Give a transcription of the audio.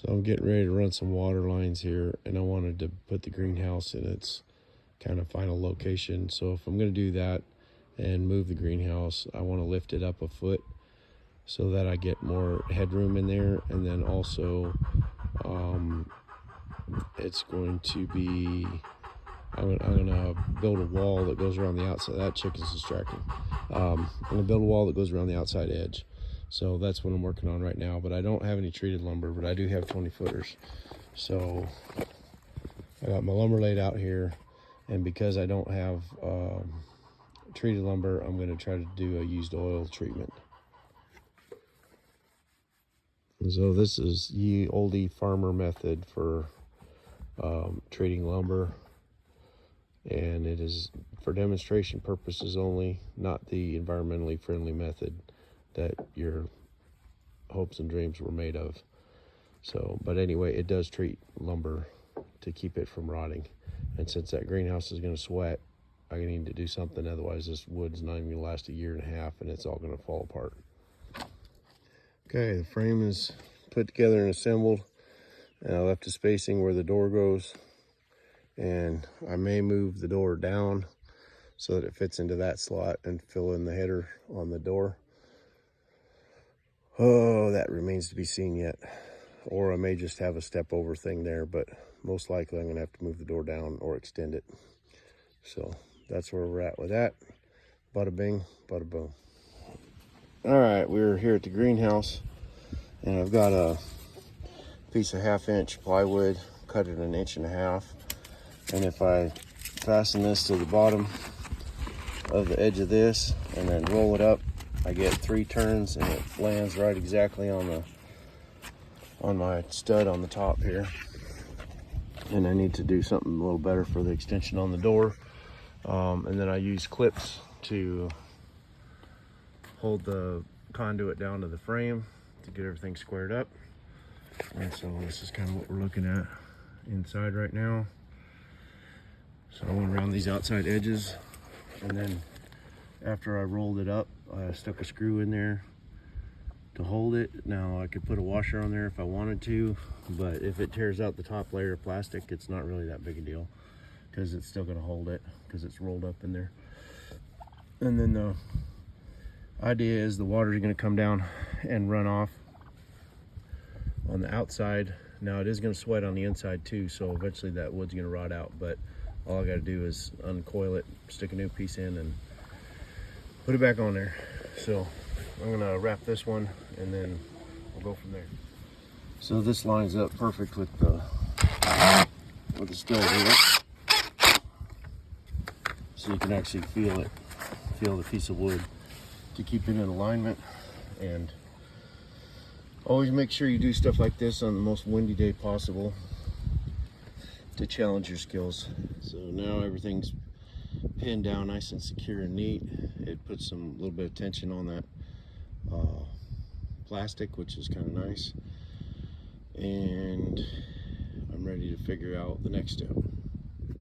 So I'm getting ready to run some water lines here, and I wanted to put the greenhouse in its kind of final location. So if I'm going to do that and move the greenhouse, I want to lift it up a foot so that I get more headroom in there. And then also it's going to be, I'm gonna build a wall that goes around the outside. That chicken's distracting. I'm gonna build a wall that goes around the outside edge. So that's what I'm working on right now. But I don't have any treated lumber, but I do have 20 footers. So I got my lumber laid out here, and because I don't have treated lumber, I'm gonna try to do a used oil treatment. And so this is the oldie farmer method for treating lumber, and it is for demonstration purposes only, not the environmentally friendly method that your hopes and dreams were made of. So, but anyway, it does treat lumber to keep it from rotting. And since that greenhouse is going to sweat, I need to do something, otherwise this wood's not even going to last a year and a half, and it's all going to fall apart. Okay, the frame is put together and assembled, and I left the spacing where the door goes, and I may move the door down so that it fits into that slot and fill in the header on the door. Oh, that remains to be seen yet. Or I may just have a step over thing there, but most likely I'm gonna have to move the door down or extend it. So that's where we're at with that. Bada bing, bada boom. All right, we're here at the greenhouse, and I've got a piece of 1/2-inch plywood, cut it 1.5 inches. And if I fasten this to the bottom of the edge of this and then roll it up, I get 3 turns, and it lands right exactly on my stud on the top here. And I need to do something a little better for the extension on the door. And then I use clips to hold the conduit down to the frame to get everything squared up. And so this is kind of what we're looking at inside right now. So I went around these outside edges, and then after I rolled it up, I stuck a screw in there to hold it. Now I could put a washer on there if I wanted to, but if it tears out the top layer of plastic, it's not really that big a deal because it's still going to hold it because it's rolled up in there. And then the idea is the water is going to come down and run off on the outside. Now it is going to sweat on the inside too, so eventually that wood's going to rot out, but all I got to do is uncoil it, stick a new piece in, and put it back on there. So I'm gonna wrap this one, and then we'll go from there. So this lines up perfect with the stud here, so you can actually feel the piece of wood to keep it in alignment. And always make sure you do stuff like this on the most windy day possible to challenge your skills. So now everything's pinned down nice and secure and neat. It puts some little bit of tension on that plastic, which is kind of nice. And I'm ready to figure out the next step.